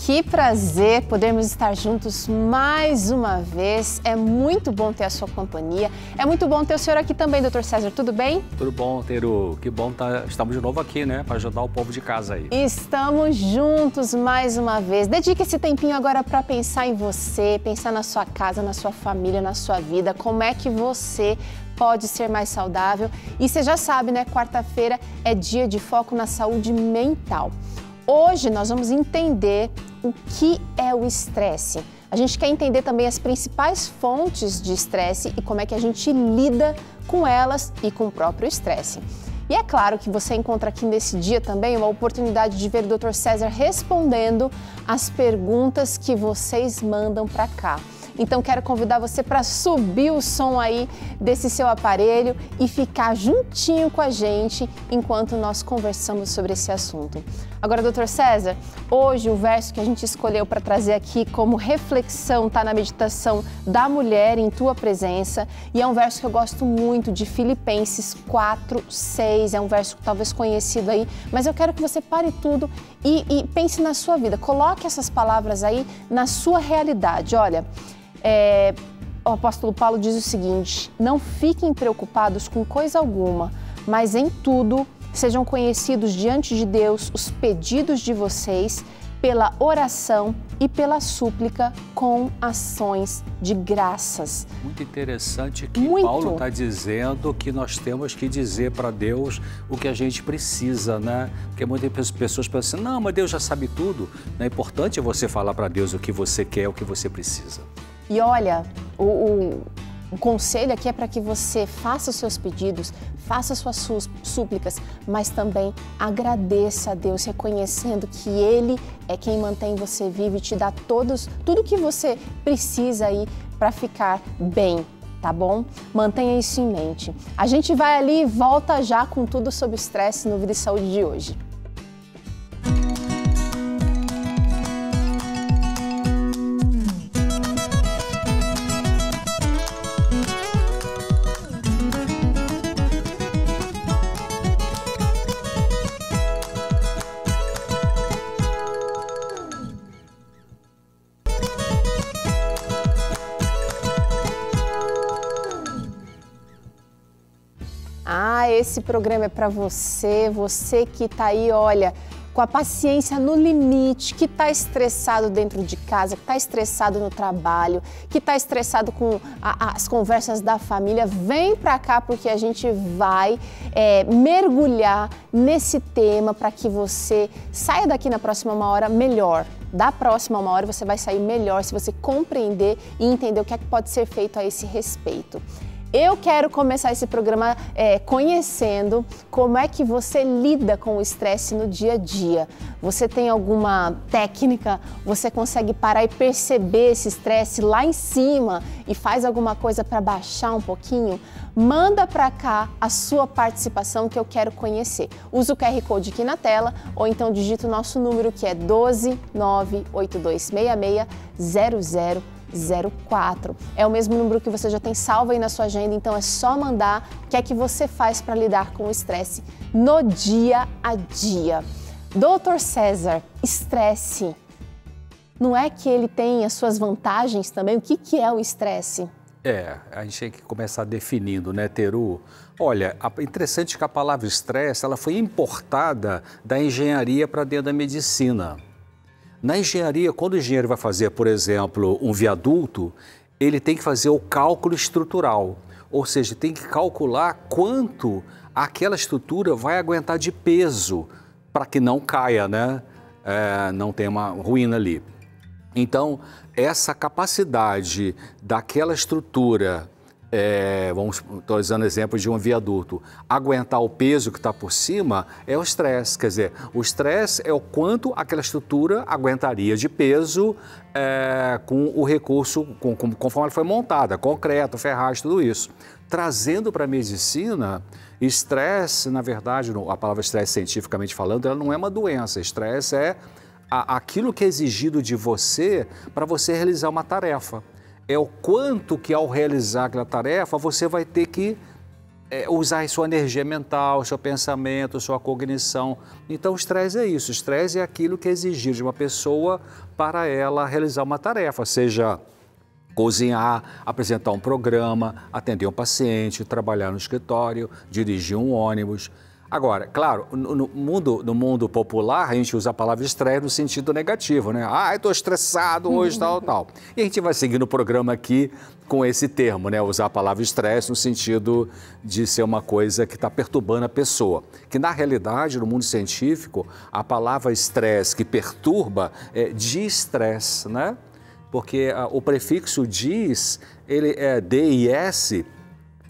Que prazer podermos estar juntos mais uma vez. É muito bom ter a sua companhia. É muito bom ter o senhor aqui também, Dr. César. Tudo bem? Tudo bom, Teru. Que bom estamos de novo aqui, né? Para ajudar o povo de casa aí. Estamos juntos mais uma vez. Dedique esse tempinho agora para pensar em você, pensar na sua casa, na sua família, na sua vida. Como é que você pode ser mais saudável? E você já sabe, né? Quarta-feira é dia de foco na saúde mental. Hoje nós vamos entender o que é o estresse. A gente quer entender também as principais fontes de estresse e como é que a gente lida com elas e com o próprio estresse. E é claro que você encontra aqui nesse dia também uma oportunidade de ver o Dr. César respondendo as perguntas que vocês mandam para cá. Então quero convidar você para subir o som aí desse seu aparelho e ficar juntinho com a gente enquanto nós conversamos sobre esse assunto. Agora, Dr. César, hoje o verso que a gente escolheu para trazer aqui como reflexão está na meditação da mulher em tua presença e é um verso que eu gosto muito, de Filipenses 4:6, é um verso talvez conhecido aí, mas eu quero que você pare tudo e pense na sua vida, coloque essas palavras aí na sua realidade. Olha, o apóstolo Paulo diz o seguinte: não fiquem preocupados com coisa alguma, mas em tudo sejam conhecidos diante de Deus os pedidos de vocês pela oração e pela súplica com ações de graças. Muito interessante que Paulo está dizendo que nós temos que dizer para Deus o que a gente precisa, né? Porque muitas pessoas pensam assim, não, mas Deus já sabe tudo. É importante você falar para Deus o que você quer, o que você precisa. E olha, o conselho aqui é para que você faça os seus pedidos, faça suas súplicas, mas também agradeça a Deus, reconhecendo que Ele é quem mantém você vivo e te dá tudo que você precisa aí para ficar bem, tá bom? Mantenha isso em mente. A gente vai ali e volta já com tudo sobre o estresse no Vida e Saúde de hoje. Esse programa é para você, você que está aí, olha, com a paciência no limite, que está estressado dentro de casa, que está estressado no trabalho, que está estressado com as conversas da família. Vem para cá porque a gente vai mergulhar nesse tema para que você saia daqui na próxima uma hora melhor. Da próxima uma hora você vai sair melhor se você compreender e entender o que é que pode ser feito a esse respeito. Eu quero começar esse programa conhecendo como é que você lida com o estresse no dia a dia. Você tem alguma técnica? Você consegue parar e perceber esse estresse lá em cima e faz alguma coisa para baixar um pouquinho? Manda para cá a sua participação que eu quero conhecer. Usa o QR Code aqui na tela ou então digita o nosso número que é 12 98266 0004. É o mesmo número que você já tem salvo aí na sua agenda, então é só mandar o que é que você faz para lidar com o estresse no dia a dia. Dr. César, estresse, não é que ele tem as suas vantagens também? O que é o estresse? A gente tem que começar definindo, né, Teru? Olha, interessante que a palavra estresse, ela foi importada da engenharia para dentro da medicina. Na engenharia, quando o engenheiro vai fazer, por exemplo, um viaduto, ele tem que fazer o cálculo estrutural, ou seja, tem que calcular quanto aquela estrutura vai aguentar de peso para que não caia, né? Não tenha uma ruína ali. Então, essa capacidade daquela estrutura, estou usando exemplo de um viaduto, aguentar o peso que está por cima é o estresse. Quer dizer, o estresse é o quanto aquela estrutura aguentaria de peso com o recurso, conforme ela foi montada, concreto, ferragem, tudo isso. Trazendo para a medicina, estresse, na verdade, a palavra estresse cientificamente falando, ela não é uma doença. Estresse é aquilo que é exigido de você para você realizar uma tarefa. É o quanto que ao realizar aquela tarefa você vai ter que usar a sua energia mental, seu pensamento, sua cognição. Então, o estresse é isso. O estresse é aquilo que é exigido de uma pessoa para ela realizar uma tarefa, seja cozinhar, apresentar um programa, atender um paciente, trabalhar no escritório, dirigir um ônibus. Agora, claro, no mundo popular, a gente usa a palavra estresse no sentido negativo, né? Ah, eu estou estressado hoje, tal. E a gente vai seguir no programa aqui com esse termo, né? Usar a palavra estresse no sentido de ser uma coisa que está perturbando a pessoa. Que, na realidade, no mundo científico, a palavra estresse que perturba é distress, né? Porque o prefixo dis, ele é D-I-S,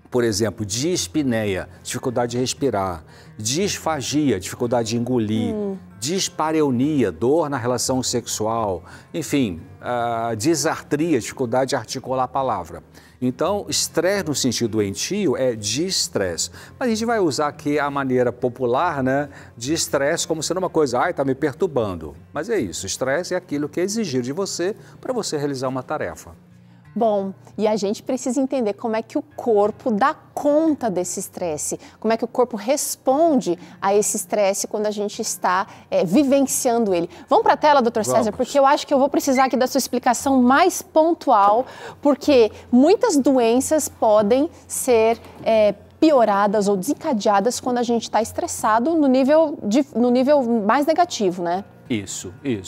por exemplo, dispneia, dificuldade de respirar, disfagia, dificuldade de engolir, dispareunia, dor na relação sexual, enfim, disartria, dificuldade de articular a palavra. Então, estresse no sentido doentio é distress. Mas a gente vai usar aqui a maneira popular, né, de estresse como sendo uma coisa, ai, está me perturbando. Mas é isso, estresse é aquilo que é exigido de você para você realizar uma tarefa. Bom, e a gente precisa entender como é que o corpo dá conta desse estresse, como é que o corpo responde a esse estresse quando a gente está vivenciando ele. Vamos para a tela, doutor César, porque eu acho que eu vou precisar aqui da sua explicação mais pontual, porque muitas doenças podem ser pioradas ou desencadeadas quando a gente está estressado no nível mais negativo, né? Isso. E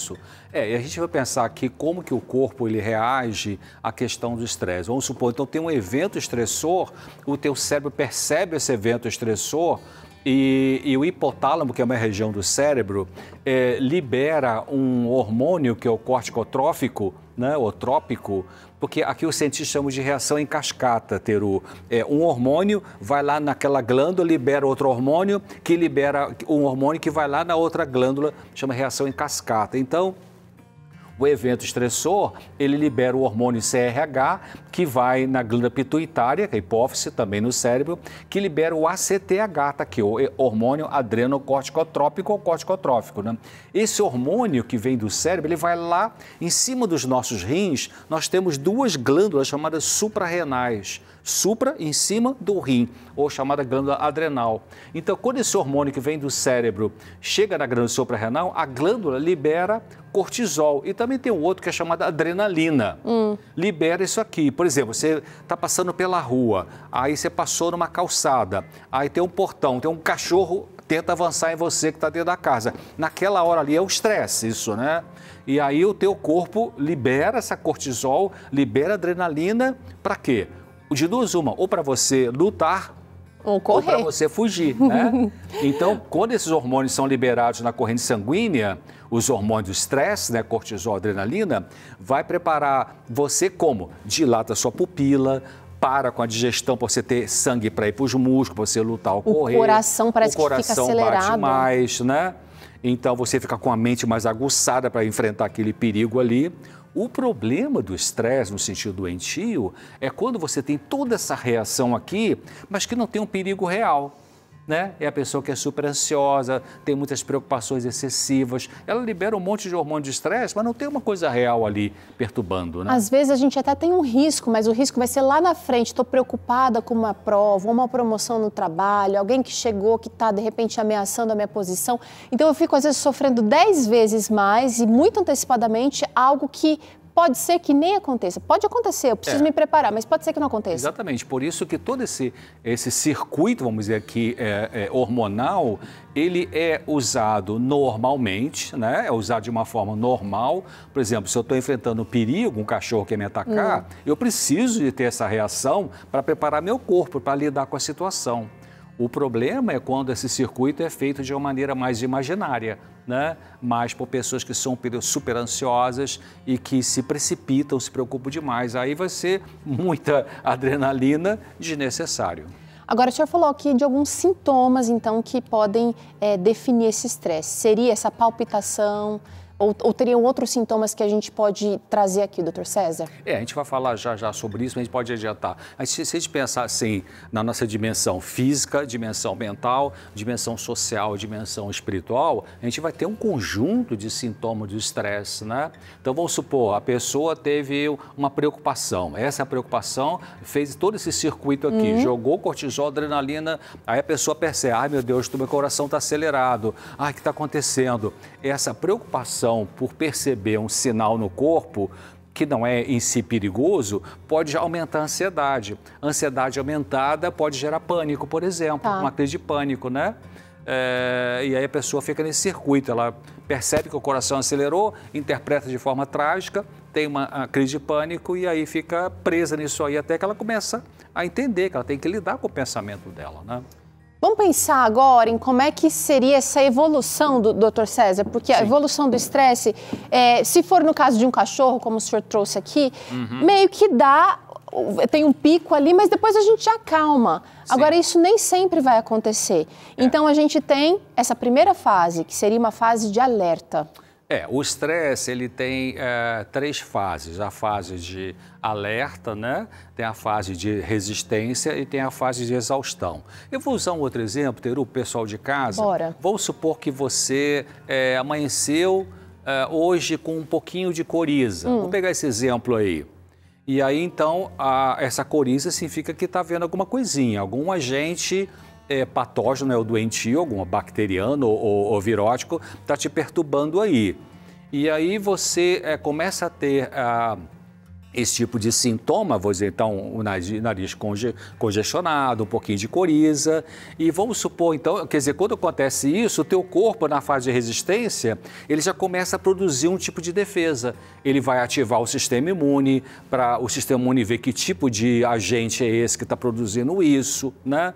a gente vai pensar aqui como que o corpo ele reage à questão do estresse. Vamos supor, então tem um evento estressor, o teu cérebro percebe esse evento estressor e o hipotálamo, que é uma região do cérebro, libera um hormônio que é o corticotrófico, né, o trópico, porque aqui os cientistas chamam de reação em cascata, Teru. Um hormônio vai lá naquela glândula, libera outro hormônio, que libera um hormônio que vai lá na outra glândula, chama reação em cascata. Então, o evento estressor, ele libera o hormônio CRH, que vai na glândula pituitária, que é a hipófise, também no cérebro, que libera o ACTH, tá aqui, o hormônio adrenocorticotrópico ou corticotrófico, né? Esse hormônio que vem do cérebro, ele vai lá, em cima dos nossos rins, nós temos duas glândulas chamadas suprarrenais. Supra em cima do rim, ou chamada glândula adrenal. Então, quando esse hormônio que vem do cérebro chega na glândula suprarrenal, a glândula libera cortisol. E também tem um outro que é chamado adrenalina. Libera isso aqui. Por exemplo, você está passando pela rua, aí você passou numa calçada, aí tem um portão, tem um cachorro tenta avançar em você que está dentro da casa. Naquela hora ali é o estresse, isso, né? E aí o teu corpo libera essa cortisol, libera adrenalina, para quê? De duas uma, ou para você lutar ou para você fugir, né? Então, quando esses hormônios são liberados na corrente sanguínea, os hormônios do estresse, né, cortisol, adrenalina, vai preparar você como? Dilata a sua pupila, para com a digestão para você ter sangue para ir para os músculos, para você lutar ou correr. O coração parece que fica acelerado. O coração bate mais, né? Então, você fica com a mente mais aguçada para enfrentar aquele perigo ali. O problema do estresse, no sentido doentio, é quando você tem toda essa reação aqui, mas que não tem um perigo real, né? É a pessoa que é super ansiosa, tem muitas preocupações excessivas, ela libera um monte de hormônio de estresse, mas não tem uma coisa real ali perturbando, né? Às vezes a gente até tem um risco, mas o risco vai ser lá na frente. Estou preocupada com uma prova, uma promoção no trabalho, alguém que chegou, que está de repente ameaçando a minha posição. Então eu fico às vezes sofrendo 10 vezes mais e muito antecipadamente algo que pode ser que nem aconteça. Pode acontecer, eu preciso me preparar, mas pode ser que não aconteça. Exatamente, por isso que todo esse circuito, vamos dizer aqui, hormonal, ele é usado normalmente, né? É usado de uma forma normal. Por exemplo, se eu estou enfrentando um perigo, um cachorro quer me atacar, eu preciso de ter essa reação para preparar meu corpo, para lidar com a situação. O problema é quando esse circuito é feito de uma maneira mais imaginária, né? Mais por pessoas que são super ansiosas e que se precipitam, se preocupam demais. Aí vai ser muita adrenalina desnecessário. Agora, o senhor falou aqui de alguns sintomas, então, que podem definir esse estresse. Seria essa palpitação Ou teriam outros sintomas que a gente pode trazer aqui, doutor César? A gente vai falar já sobre isso, mas a gente pode adiantar. Mas se a gente pensar assim, na nossa dimensão física, dimensão mental, dimensão social, dimensão espiritual, a gente vai ter um conjunto de sintomas do estresse, né? Então, vamos supor, a pessoa teve uma preocupação. Essa preocupação fez todo esse circuito aqui, jogou cortisol, adrenalina, aí a pessoa percebe, ai meu Deus, meu coração está acelerado, ai, o que está acontecendo? Essa preocupação por perceber um sinal no corpo que não é em si perigoso, pode aumentar a ansiedade. A ansiedade aumentada pode gerar pânico, por exemplo, uma crise de pânico, né? E aí a pessoa fica nesse circuito, ela percebe que o coração acelerou, interpreta de forma trágica, tem uma crise de pânico e aí fica presa nisso aí até que ela começa a entender que ela tem que lidar com o pensamento dela, né? Vamos pensar agora em como é que seria essa evolução do Dr. César, porque a evolução do estresse, se for no caso de um cachorro, como o senhor trouxe aqui, meio que tem um pico ali, mas depois a gente já acalma. Sim. Agora, isso nem sempre vai acontecer. Então, a gente tem essa primeira fase, que seria uma fase de alerta. O estresse, ele tem 3 fases. A fase de alerta, né? Tem a fase de resistência e tem a fase de exaustão. Eu vou usar um outro exemplo, Teru, pessoal de casa. Bora. Vamos supor que você amanheceu hoje com um pouquinho de coriza. Vou pegar esse exemplo aí. E aí, então, essa coriza significa que está vendo alguma coisinha, algum agente patógeno, ou doentio, algum bacteriano ou virótico, está te perturbando aí. E aí você começa a ter esse tipo de sintoma, vou dizer, então, o nariz congestionado, um pouquinho de coriza. E vamos supor, então, quer dizer, quando acontece isso, o teu corpo, na fase de resistência, ele já começa a produzir um tipo de defesa. Ele vai ativar o sistema imune, para o sistema imune ver que tipo de agente é esse que está produzindo isso, né?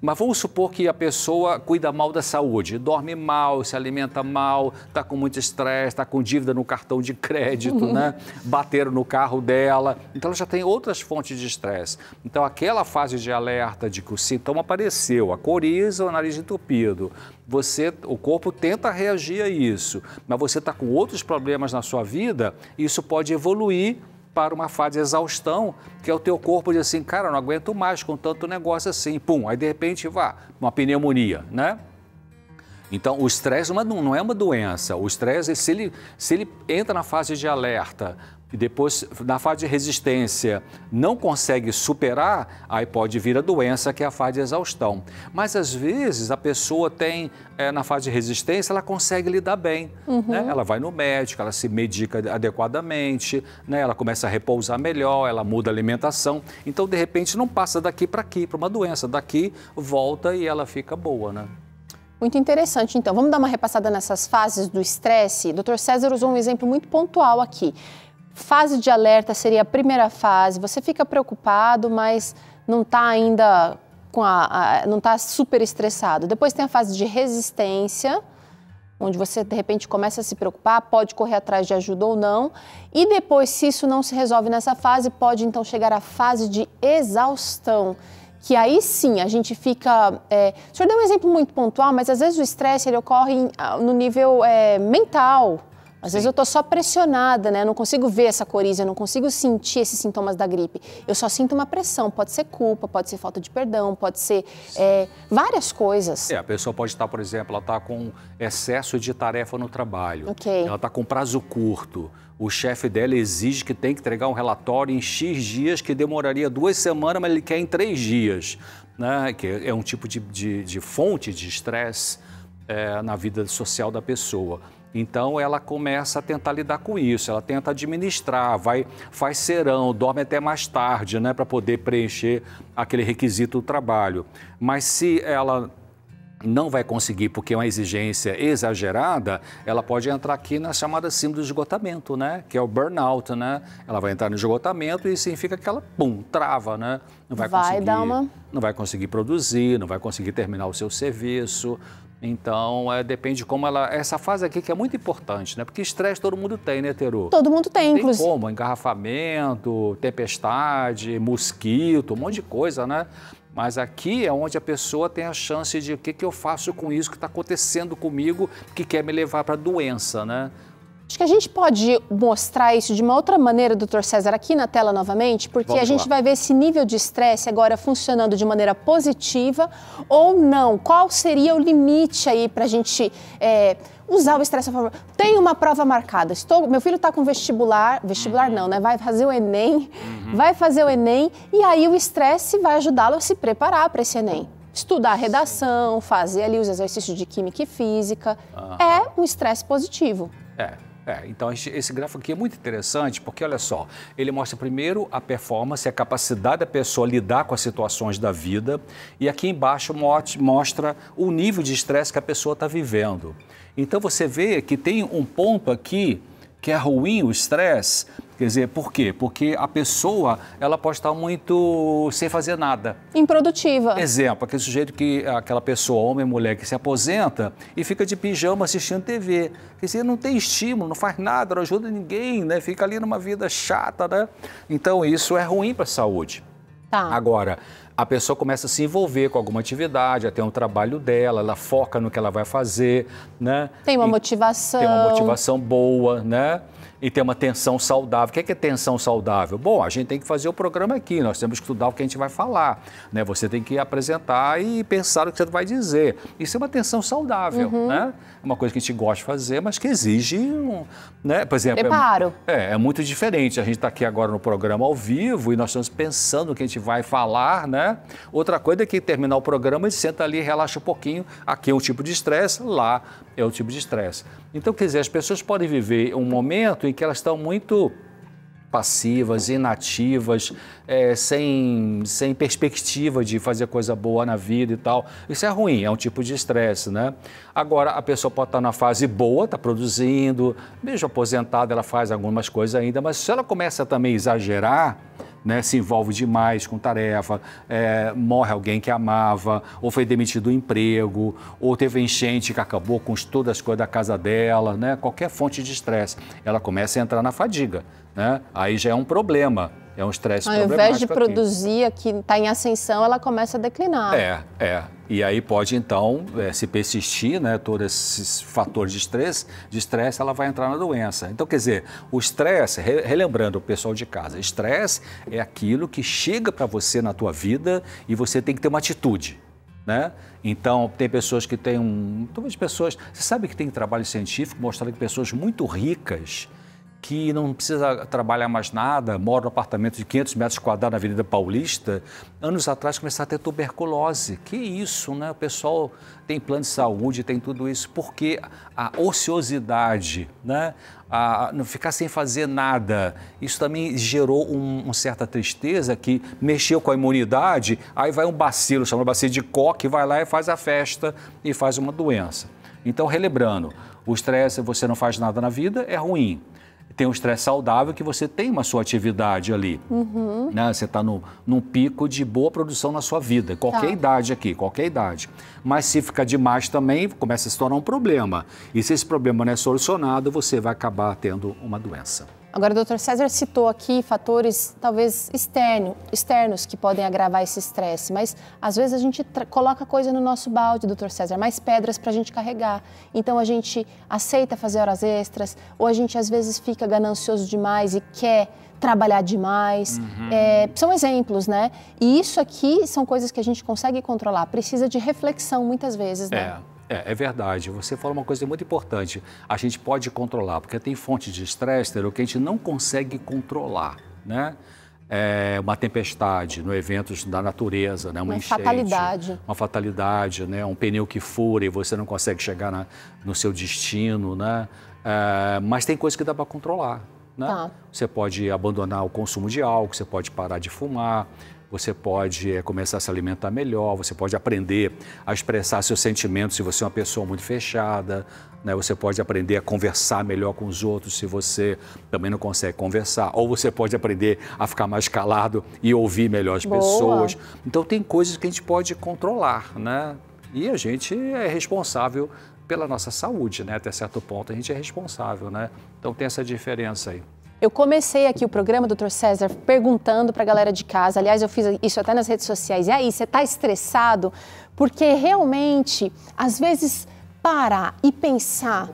Mas vamos supor que a pessoa cuida mal da saúde, dorme mal, se alimenta mal, está com muito estresse, está com dívida no cartão de crédito, né? Bateram no carro dela. Então, ela já tem outras fontes de estresse. Então, aquela fase de alerta de que o sintoma apareceu, a coriza ou o nariz entupido, o corpo tenta reagir a isso, mas você está com outros problemas na sua vida, e isso pode evoluir para uma fase de exaustão, que é o teu corpo diz assim, cara, eu não aguento mais com tanto negócio assim, pum, aí de repente uma pneumonia, né? Então, o estresse não é uma doença, o estresse, se ele entra na fase de alerta e depois, na fase de resistência, não consegue superar, aí pode vir a doença, que é a fase de exaustão. Mas, às vezes, a pessoa tem, na fase de resistência, ela consegue lidar bem. Né? Ela vai no médico, ela se medica adequadamente, né? Ela começa a repousar melhor, ela muda a alimentação. Então, de repente, não passa daqui para aqui, para uma doença. Daqui, volta e ela fica boa, né? Muito interessante. Então, vamos dar uma repassada nessas fases do estresse. Dr. César usou um exemplo muito pontual aqui. Fase de alerta seria a primeira fase, você fica preocupado, mas não está ainda não está super estressado. Depois tem a fase de resistência, onde você de repente começa a se preocupar, pode correr atrás de ajuda ou não. E depois, se isso não se resolve nessa fase, pode então chegar à fase de exaustão, que aí sim a gente fica... O senhor deu um exemplo muito pontual, mas às vezes o estresse ele ocorre no nível mental. Às vezes eu estou só pressionada, né? Eu não consigo ver essa coriza, eu não consigo sentir esses sintomas da gripe. Eu só sinto uma pressão, pode ser culpa, pode ser falta de perdão, pode ser várias coisas. A pessoa pode estar, por exemplo, ela está com excesso de tarefa no trabalho. Ela está com prazo curto. O chefe dela exige que tem que entregar um relatório em X dias, que demoraria 2 semanas, mas ele quer em 3 dias. Né? Que é um tipo de fonte de estresse na vida social da pessoa. Então, ela começa a tentar lidar com isso, ela tenta administrar, faz serão, dorme até mais tarde, né, para poder preencher aquele requisito do trabalho. Mas se ela não vai conseguir, porque é uma exigência exagerada, ela pode entrar aqui na chamada síndrome do esgotamento, né, que é o burnout, né? Ela vai entrar no esgotamento e significa que ela, trava, né? Não vai conseguir produzir, não vai conseguir terminar o seu serviço. Então, depende de como essa fase aqui que é muito importante, né? Porque estresse todo mundo tem, né, Teru? Todo mundo tem, inclusive. Tem como, engarrafamento, tempestade, mosquito, um monte de coisa, né? Mas aqui é onde a pessoa tem a chance de o que eu faço com isso que está acontecendo comigo, que quer me levar para a doença, né? Acho que a gente pode mostrar isso de uma outra maneira, doutor César, aqui na tela novamente, porque Vamos a gente lá. vai ver esse nível de estresse agora funcionando de maneira positiva ou não. Qual seria o limite aí para a gente usar o estresse a favor? Tem uma prova marcada, meu filho está com vestibular não, né? Vai fazer o Enem, e aí o estresse vai ajudá-lo a se preparar para esse Enem. Estudar a redação, fazer ali os exercícios de química e física, é um estresse positivo. Então esse gráfico aqui é muito interessante porque, olha só, ele mostra primeiro a performance, a capacidade da pessoa lidar com as situações da vida, e aqui embaixo mostra o nível de estresse que a pessoa está vivendo. Então você vê que tem um ponto aqui que é ruim, o estresse. Quer dizer, por quê? Porque a pessoa, ela pode estar muito sem fazer nada. Improdutiva. Exemplo, aquela pessoa, homem ou mulher, que se aposenta e fica de pijama assistindo TV. Quer dizer, não tem estímulo, não faz nada, não ajuda ninguém, né? Fica ali numa vida chata, né? Então, isso é ruim para a saúde. Tá. Agora, a pessoa começa a se envolver com alguma atividade, a ter um trabalho dela, ela foca no que ela vai fazer, né? Tem uma motivação. Tem uma motivação boa, né? E tem uma tensão saudável. O que é tensão saudável? Bom, a gente tem que fazer o programa aqui, nós temos que estudar o que a gente vai falar, né? Você tem que apresentar e pensar o que você vai dizer. Isso é uma tensão saudável, né? É uma coisa que a gente gosta de fazer, mas que exige né? Por exemplo, preparo. É muito diferente. A gente está aqui agora no programa ao vivo e nós estamos pensando o que a gente vai falar, né? Outra coisa é que terminar o programa, a gente senta ali e relaxa um pouquinho. Aqui é um tipo de estresse, lá é outro tipo de estresse. Então, quer dizer, as pessoas podem viver um momento em que elas estão muito passivas, inativas, sem perspectiva de fazer coisa boa na vida e tal. Isso é ruim, é um tipo de estresse, né? Agora, a pessoa pode estar na fase boa, está produzindo, mesmo aposentada, ela faz algumas coisas ainda, mas se ela começa também a exagerar, né, se envolve demais com tarefa, morre alguém que amava, ou foi demitido do emprego, ou teve enchente que acabou com todas as coisas da casa dela, né, qualquer fonte de estresse, ela começa a entrar na fadiga, né, aí já é um problema, é um estresse problemático. Ao invés de produzir, que está em ascensão, ela começa a declinar. E aí pode então, se persistir, né, todos esses fatores de estresse, ela vai entrar na doença. Então, quer dizer, o estresse, relembrando o pessoal de casa, estresse é aquilo que chega para você na tua vida e você tem que ter uma atitude, né? Então, tem pessoas que têm você sabe que tem trabalho científico mostrando que pessoas muito ricas, que não precisa trabalhar mais nada, mora num apartamento de 500 metros quadrados na Avenida Paulista, anos atrás começaram a ter tuberculose. Que isso, né? O pessoal tem plano de saúde, tem tudo isso, porque a ociosidade, né? Não ficar sem fazer nada, isso também gerou uma certa tristeza que mexeu com a imunidade, aí vai um bacilo, chama bacilo de Koch, vai lá e faz a festa e faz uma doença. Então, relembrando, o estresse, você não faz nada na vida, é ruim. Tem um estresse saudável que você tem uma sua atividade ali, né? Você está num pico de boa produção na sua vida, qualquer idade aqui, qualquer idade. Mas se ficar demais também, começa a se tornar um problema. E se esse problema não é solucionado, você vai acabar tendo uma doença. Agora, o doutor César citou aqui fatores, talvez, externos que podem agravar esse estresse, mas às vezes a gente coloca coisa no nosso balde, doutor César, mais pedras para a gente carregar. Então, a gente aceita fazer horas extras, ou a gente às vezes fica ganancioso demais e quer trabalhar demais. São exemplos, né? E isso aqui são coisas que a gente consegue controlar, precisa de reflexão muitas vezes, né? É verdade. Você falou uma coisa muito importante. A gente pode controlar, porque tem fontes de estresse que a gente não consegue controlar, né? Uma tempestade, no eventos da natureza, né? Uma enchente, fatalidade. Uma fatalidade, né? Um pneu que fura e você não consegue chegar no seu destino, né? Mas tem coisas que dá para controlar, né? Você pode abandonar o consumo de álcool, você pode parar de fumar, você pode começar a se alimentar melhor, você pode aprender a expressar seus sentimentos se você é uma pessoa muito fechada, né? Você pode aprender a conversar melhor com os outros se você também não consegue conversar. Ou você pode aprender a ficar mais calado e ouvir melhor as pessoas. Então, tem coisas que a gente pode controlar, né? E a gente é responsável pela nossa saúde, né? Até certo ponto a gente é responsável, né? Então, tem essa diferença aí. Eu comecei aqui o programa, doutor César, perguntando para a galera de casa, aliás, eu fiz isso até nas redes sociais, e aí, você está estressado? Porque realmente, às vezes, parar e pensar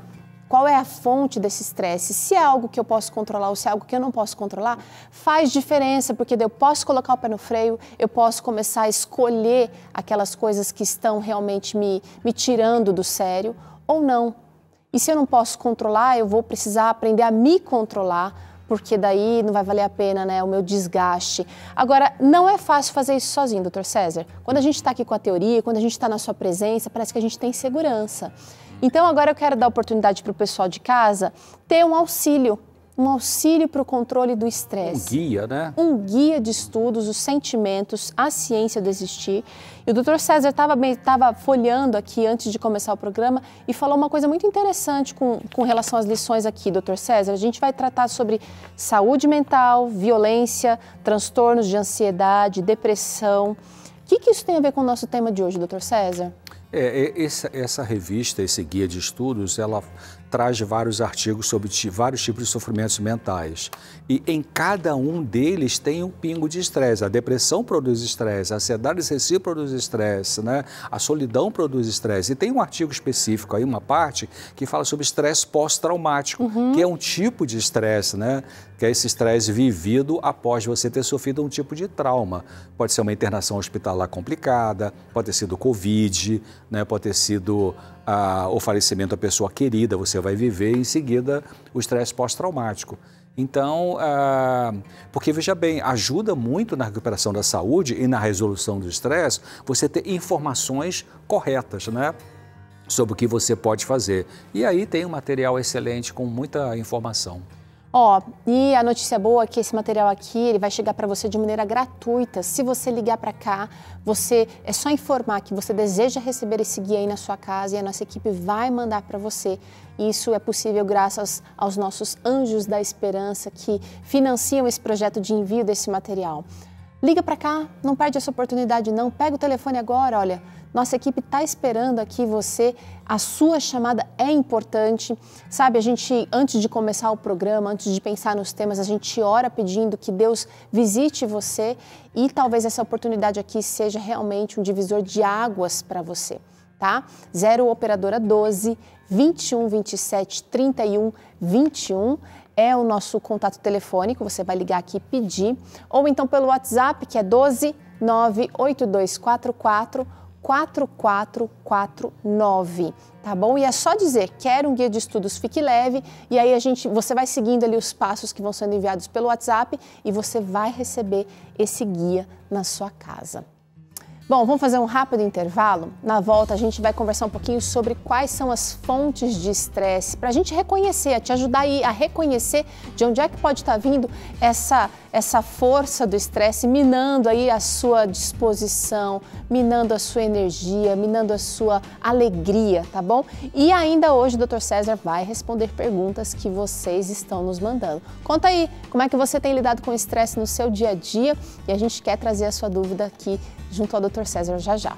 qual é a fonte desse estresse, se é algo que eu posso controlar ou se é algo que eu não posso controlar, faz diferença, porque daí eu posso colocar o pé no freio, eu posso começar a escolher aquelas coisas que estão realmente me tirando do sério ou não. E se eu não posso controlar, eu vou precisar aprender a me controlar, porque daí não vai valer a pena, né, o meu desgaste. Agora, não é fácil fazer isso sozinho, Dr. César. Quando a gente está aqui com a teoria, quando a gente está na sua presença, parece que a gente tem segurança. Então, agora eu quero dar oportunidade para o pessoal de casa ter um auxílio para o controle do estresse. Um guia, né? Um guia de estudos, os sentimentos, a ciência do existir. E o Dr. César estava folheando aqui antes de começar o programa e falou uma coisa muito interessante com relação às lições aqui, Dr. César. A gente vai tratar sobre saúde mental, violência, transtornos de ansiedade, depressão. O que isso tem a ver com o nosso tema de hoje, Dr. César? Essa revista, esse guia de estudos, ela traz vários artigos sobre vários tipos de sofrimentos mentais. E em cada um deles tem um pingo de estresse. A depressão produz estresse, a ansiedade excessiva produz estresse, né? A solidão produz estresse. E tem um artigo específico aí, uma parte, que fala sobre estresse pós-traumático, que é um tipo de estresse, né? Que é esse estresse vivido após você ter sofrido um tipo de trauma. Pode ser uma internação hospitalar complicada, pode ter sido Covid, né? Pode ter sido o falecimento da pessoa querida, você vai viver em seguida o estresse pós-traumático. Então, porque veja bem, ajuda muito na recuperação da saúde e na resolução do estresse você ter informações corretas, né? Sobre o que você pode fazer. E aí tem um material excelente com muita informação. E a notícia boa é que esse material aqui, ele vai chegar para você de maneira gratuita. Se você ligar para cá, é só informar que você deseja receber esse guia aí na sua casa e a nossa equipe vai mandar para você. Isso é possível graças aos nossos anjos da esperança que financiam esse projeto de envio desse material. Liga para cá, não perde essa oportunidade não, pega o telefone agora, olha. Nossa equipe está esperando aqui você, a sua chamada é importante. Sabe, a gente, antes de começar o programa, antes de pensar nos temas, a gente ora pedindo que Deus visite você e talvez essa oportunidade aqui seja realmente um divisor de águas para você, tá? 0 operadora 12 21 27 31 21 é o nosso contato telefônico, você vai ligar aqui e pedir, ou então pelo WhatsApp, que é 12 98244 4449, tá bom? E é só dizer, quero um guia de estudos, fique leve, e aí você vai seguindo ali os passos que vão sendo enviados pelo WhatsApp e você vai receber esse guia na sua casa. Bom, vamos fazer um rápido intervalo. Na volta a gente vai conversar um pouquinho sobre quais são as fontes de estresse, para a gente reconhecer, a te ajudar aí a reconhecer de onde é que pode estar vindo essa força do estresse, minando aí a sua disposição, minando a sua energia, minando a sua alegria, tá bom? E ainda hoje o Dr. César vai responder perguntas que vocês estão nos mandando. Conta aí, como é que você tem lidado com o estresse no seu dia a dia? E a gente quer trazer a sua dúvida aqui junto ao Dr. César já já.